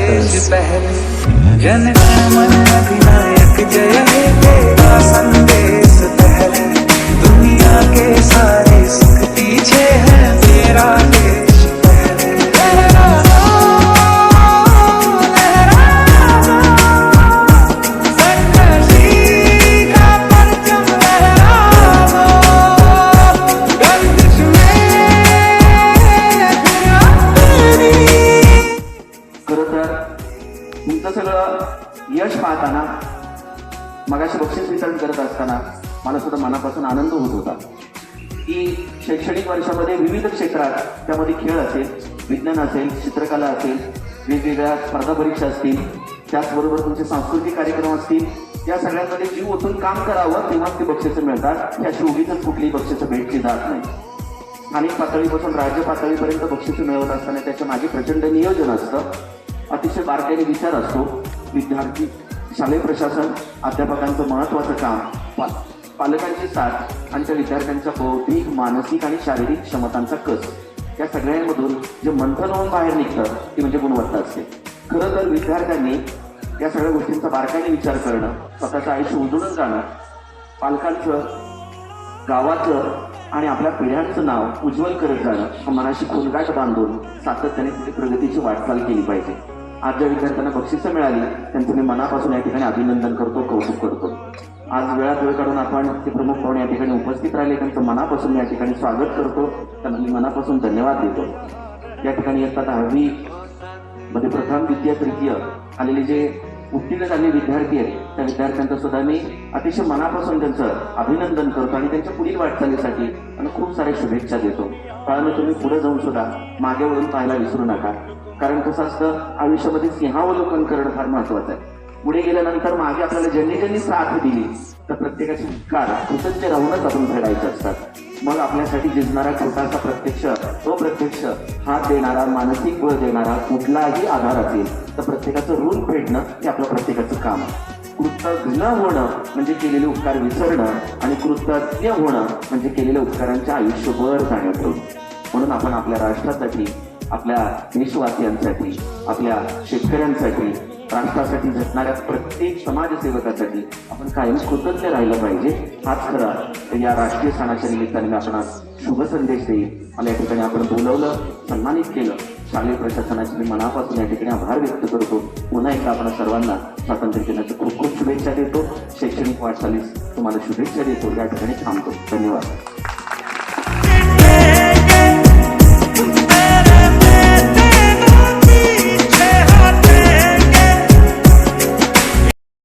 देश पहले, जन गण मन अधिनायक जय हे तेरा संदेश पहले, दुनिया के सारे सुख पीछे है तेरा देश पहले। लहरा दो, सरकशी का परचम लहरा दो, गर्दिश में खरं तर तुमचं सगळं यश पाहताना, मगाशी बक्षीस वितरण करत असताना मला सुद्धा मनापासून आनंद होत होता की शैक्षणिक वर्षामध्ये विविध क्षेत्रात, त्यामध्ये खेळ असेल, विज्ञान असेल, चित्रकला असेल, वेगवेगळ्या स्पर्धा परीक्षा असतील, त्याचबरोबर तुमचे सांस्कृतिक कार्यक्रम असतील, या सगळ्यांमध्ये जीव ओतून काम करावं तेव्हाच ते बक्षिसं मिळतात. ह्या उगीच कुठलीही बक्षिसं भेटली जात नाही. स्थानिक पातळीपासून राज्य पातळीपर्यंत बक्षिसं मिळवत असताना त्याच्या मागे प्रचंड नियोजन असतं, अतिशय बारकाईने विचार असतो. विद्यार्थी, शालेय प्रशासन, अध्यापकांचं महत्त्वाचं काम, पालकांची साथ आणि त्या विद्यार्थ्यांच्या बौद्धिक, मानसिक आणि शारीरिक क्षमतांचा कस, या सगळ्यांमधून जे मंथन होऊन बाहेर निघतं ती म्हणजे गुणवत्ता असते. खरं तर विद्यार्थ्यांनी या सगळ्या गोष्टींचा बारकाईने विचार करणं, स्वतःचं आयुष्य उजळून जाणं, पालकांचं, गावाचं आणि आपल्या पिढ्यांचं नाव उज्ज्वल करत जाणं, हा मनाशी खोलगाट बांधून सातत्याने पुढे प्रगतीची वाटचाल केली पाहिजे. आज ज्या विद्यार्थ्यांना बक्षिसं मिळाली त्यांचं मी मनापासून या ठिकाणी अभिनंदन करतो, कौतुक करतो. आज वेळात वेळ काढून आपण ते प्रमुख पाहुणे या ठिकाणी उपस्थित राहिले, त्यांचं मनापासून या ठिकाणी स्वागत करतो, त्यांना मी मनापासून धन्यवाद देतो. या ठिकाणी येतात 10वी मध्ये प्रथम, द्वितीय, तृतीय आलेले जे उत्तीर्ण झालेले विद्यार्थी आहेत, त्या विद्यार्थ्यांचं सुद्धा मी अतिशय मनापासून त्यांचं अभिनंदन करतो आणि त्यांच्या पुढील वाटचालीसाठी आणि खूप साऱ्या शुभेच्छा देतो. कारण तुम्ही पुढे जाऊन सुद्धा मागे वळून पाहायला विसरू नका. कारण कसं असतं, आयुष्यामध्ये सिंहावलोकन करणं फार महत्वाचं आहे. पुढे गेल्यानंतर मागे आपल्याला ज्यांनी साथ दिली तर प्रत्येकाचे उपकार कृतज्ञ राहूनच आपण फेडायचे असतात. मग आपल्यासाठी झिजणारा छोटासा प्रत्यक्ष, अप्रत्यक्ष हात देणारा, मानसिक बळ देणारा कुठलाही आधार असेल तर प्रत्येकाचं ऋण फेडणं हे आपलं प्रत्येकाचं काम. कृतज्ञ होणं म्हणजे केलेले उपकार विसरणं आणि कृतज्ञ होणं म्हणजे केलेल्या उपकारांच्या आयुष्यभर जाणीव ठेवणं. म्हणून आपण आपल्या राष्ट्रासाठी, आपल्या देशवासियांसाठी, आपल्या शेतकऱ्यांसाठी, राष्ट्रासाठी झटणाऱ्या प्रत्येक समाजसेवकासाठी आपण कायम कृतज्ञ राहिलं पाहिजे. हाच खरा या राष्ट्रीय सणाच्या निमित्ताने मी आपण शुभ संदेश देईल. मला या ठिकाणी आपण बोलवलं, सन्मानित केलं. शालेय प्रशासनाचे मी मनापासून या ठिकाणी आभार व्यक्त करतो. पुन्हा एकदा आपण सर्वांना स्वातंत्र्य दिनाच्या खूप खूप शुभेच्छा देतो. शैक्षणिक वाटचालीस तुम्हाला शुभेच्छा देतो. या ठिकाणी थांबतो. धन्यवाद.